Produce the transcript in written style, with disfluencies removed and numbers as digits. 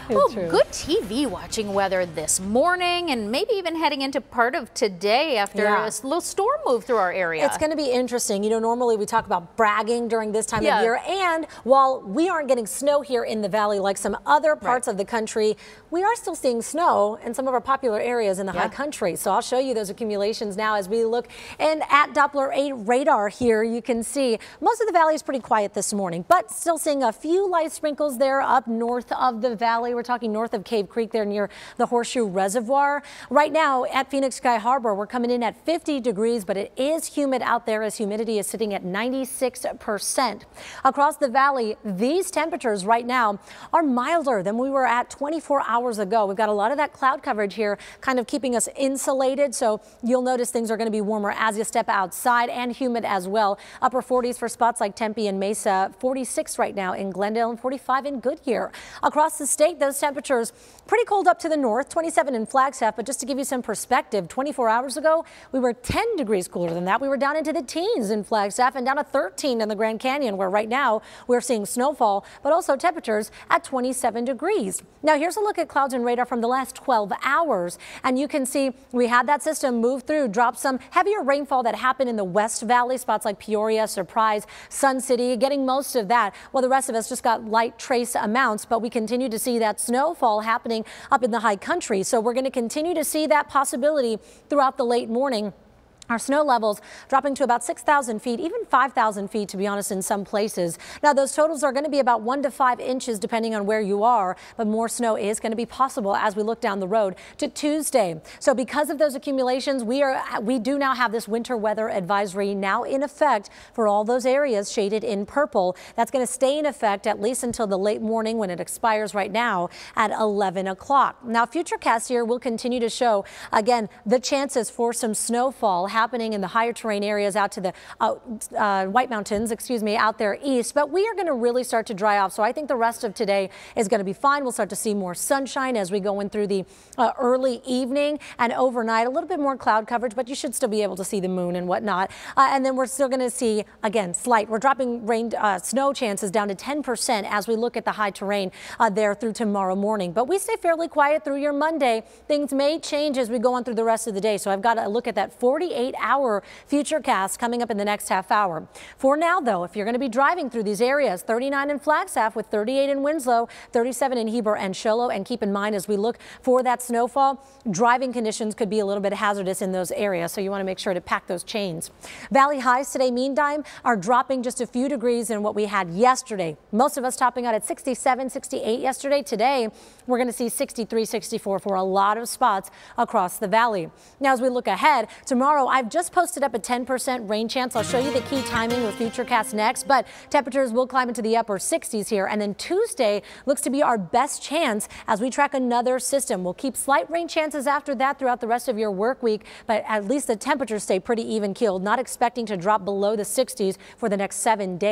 Well, good TV watching weather this morning and maybe even heading into part of today after a little storm moved through our area. It's going to be interesting. You know, normally we talk about bragging during this time of year, and while we aren't getting snow here in the valley like some other parts of the country, we are still seeing snow in some of our popular areas in the high country. So I'll show you those accumulations now as we look. And at Doppler 8 radar here, you can see most of the valley is pretty quiet this morning, but still seeing a few light sprinkles there up north of the valley. We're talking north of Cave Creek there near the Horseshoe Reservoir. Right now at Phoenix Sky Harbor, we're coming in at 50 degrees, but it is humid out there as humidity is sitting at 96%. Across the valley, these temperatures right now are milder than we were at 24 hours ago. We've got a lot of that cloud coverage here kind of keeping us insulated, so you'll notice things are going to be warmer as you step outside, and humid as well. Upper 40s for spots like Tempe and Mesa, 46 right now in Glendale and 45 in Goodyear. Across the state, those temperatures pretty cold up to the north, 27 in Flagstaff, but just to give you some perspective, 24 hours ago, we were 10 degrees cooler than that. We were down into the teens in Flagstaff and down to 13 in the Grand Canyon, where right now we're seeing snowfall, but also temperatures at 27 degrees. Now here's a look at clouds and radar from the last 12 hours, and you can see we had that system move through, drop some heavier rainfall that happened in the West Valley, spots like Peoria, Surprise, Sun City, getting most of that. Well, the rest of us just got light trace amounts, but we continue to see that snowfall happening up in the high country. So we're going to continue to see that possibility throughout the late morning. Our snow levels dropping to about 6,000 feet, even 5,000 feet, to be honest, in some places. Now, those totals are going to be about 1 to 5 inches, depending on where you are, but more snow is going to be possible as we look down the road to Tuesday. So because of those accumulations, we do now have this winter weather advisory now in effect for all those areas shaded in purple. That's going to stay in effect at least until the late morning, when it expires right now at 11 o'clock. Now, Futurecast here will continue to show, again, the chances for some snowfall happening in the higher terrain areas out to the White Mountains, out there east, but we are going to really start to dry off. So I think the rest of today is going to be fine. We'll start to see more sunshine as we go in through the early evening and overnight. A little bit more cloud coverage, but you should still be able to see the moon and whatnot. And then we're still going to see, again, slight. We're dropping snow chances down to 10% as we look at the high terrain there through tomorrow morning. But we stay fairly quiet through your Monday. Things may change as we go on through the rest of the day. So I've got to look at that 48-hour Futurecast coming up in the next half hour. For now, though, if you're going to be driving through these areas, 39 in Flagstaff with 38 in Winslow, 37 in Heber and Show Low, and keep in mind as we look for that snowfall, driving conditions could be a little bit hazardous in those areas, so you want to make sure to pack those chains. Valley highs today, meantime, are dropping just a few degrees in what we had yesterday. Most of us topping out at 67, 68 yesterday. Today, we're going to see 63, 64 for a lot of spots across the valley. Now, as we look ahead, tomorrow, I've just posted up a 10% rain chance. I'll show you the key timing with Futurecast next, but temperatures will climb into the upper 60s here. And then Tuesday looks to be our best chance as we track another system. We'll keep slight rain chances after that throughout the rest of your work week, but at least the temperatures stay pretty even keeled, not expecting to drop below the 60s for the next 7 days.